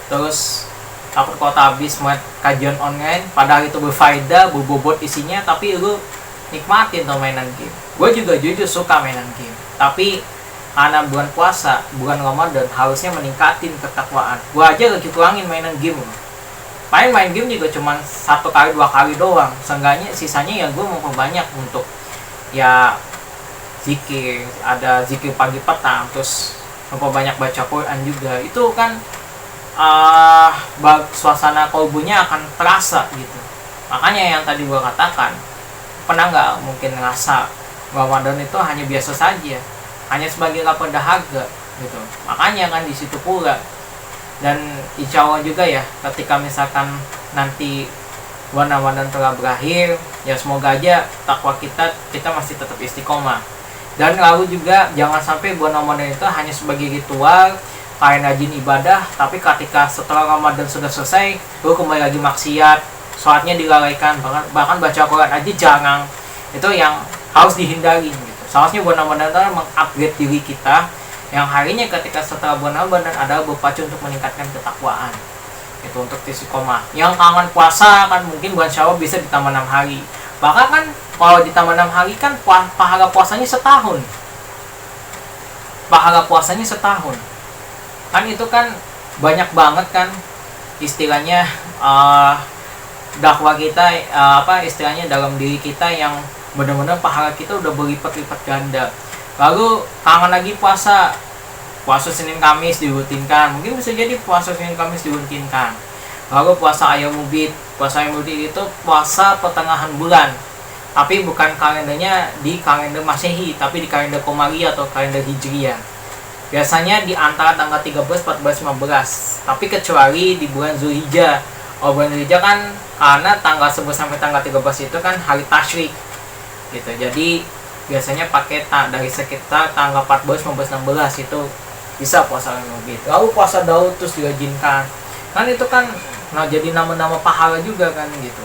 Speaker 1: terus takut kuota habis buat kajian online, padahal itu berfaedah, berbobot isinya, tapi lu nikmatin tuh mainan game. Gue juga jujur suka mainan game, tapi karena bulan puasa, bulan Ramadan, harusnya meningkatin ketakwaan. Gue aja lagi kurangin mainan game loh. Main game juga cuma 1 kali 2 kali doang. Seenggaknya sisanya ya gue mau perbanyak untuk ya zikir, ada zikir pagi petang, terus memperbanyak baca Quran juga. Itu kan suasana kalbunya akan terasa gitu. Makanya yang tadi gue katakan, pernah nggak mungkin ngerasa Ramadan itu hanya biasa saja, hanya sebagai lapar dahaga gitu. Makanya kan di situ pula. Dan insya Allah juga ya, ketika misalkan nanti bulan Ramadan telah berakhir, ya semoga aja takwa kita masih tetap istiqomah. Dan lalu juga jangan sampai bulan Ramadan itu hanya sebagai ritual, kalian rajin ibadah, tapi ketika setelah Ramadan sudah selesai, lu kembali lagi maksiat, sholatnya dilalaikan, bahkan baca Quran aja jarang. Itu yang harus dihindari gitu. Seharusnya bulan Ramadan itu mengupgrade diri kita, yang harinya ketika setelah bulan Ramadan adalah berpacu untuk meningkatkan ketakwaan. Itu untuk istiqomah. Yang kangen puasa kan mungkin bulan Syawal bisa ditambah 6 hari. Bahkan kan kalau ditambah 6 hari kan pahala puasanya setahun. Pahala puasanya setahun. Kan itu kan banyak banget kan istilahnya dakwah kita, istilahnya dalam diri kita yang benar-benar pahala kita udah berlipat-lipat ganda. Lalu kangen lagi puasa Senin Kamis dirutinkan, mungkin bisa jadi puasa Senin Kamis dirutinkan. Lalu puasa ayam ubid itu puasa pertengahan bulan, tapi bukan kalendernya di kalender Masehi, tapi di kalender Komari atau kalender Hijriah. Biasanya di antara tanggal 13, 14, 15, tapi kecuali di bulan Zulhijjah. Bulan Zulhijjah kan karena tanggal 11 sampai tanggal 13 itu kan hari tasyrik gitu. Jadi biasanya pakai dari sekitar tanggal 14, 15, 16 itu bisa puasa lebih. Lalu puasa Daud terus dirajinkan. Kan itu kan jadi nama-nama pahala juga kan gitu.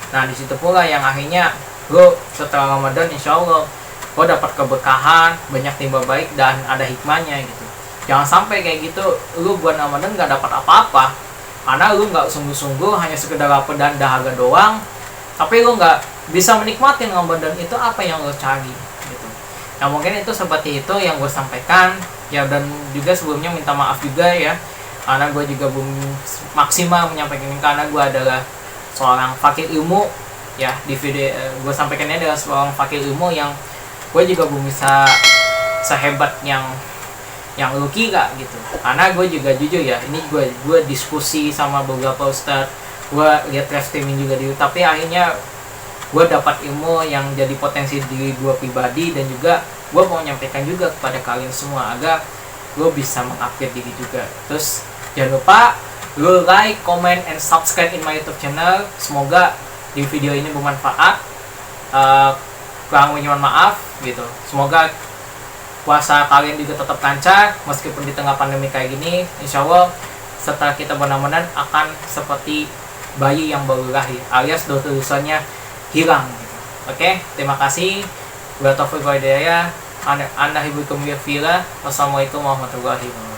Speaker 1: Nah, di situ pula yang akhirnya lo setelah Ramadan insya Allah lo dapat keberkahan, banyak timbal baik dan ada hikmahnya gitu. Jangan sampai kayak gitu lo buat Ramadan gak dapat apa-apa karena lo gak sungguh-sungguh hanya sekedar lapar dan dahaga doang, tapi lo gak bisa menikmati Ramadan itu apa yang lo cari gitu. Nah, mungkin itu seperti itu yang gue sampaikan ya, dan juga sebelumnya minta maaf juga ya karena gue juga belum maksimal menyampaikan ini, karena gue adalah seorang fakir ilmu ya. Di video gue sampaikannya adalah seorang fakir ilmu yang gue juga belum bisa sehebat yang lu kira gitu. Karena gue juga jujur ya, ini gue diskusi sama beberapa ustadz, gue lihat live streaming juga di YouTube, tapi akhirnya gue dapat ilmu yang jadi potensi diri gue pribadi, dan juga gue mau menyampaikan juga kepada kalian semua agar gue bisa mengupgrade diri juga. Terus jangan lupa lu like, comment, and subscribe in my YouTube channel. Semoga di video ini bermanfaat. Kurang lebihnya mohon maaf gitu. Semoga puasa kalian juga tetap lancar meskipun di tengah pandemi kayak gini. Insya Allah setelah kita benar-benar akan seperti bayi yang baru lahir, alias dosa-dosanya hilang gitu. Oke, terima kasih. Wa taufiq wa hidayah. Anda hibukum ya fillah. Wassalamualaikum warahmatullahi wabarakatuh.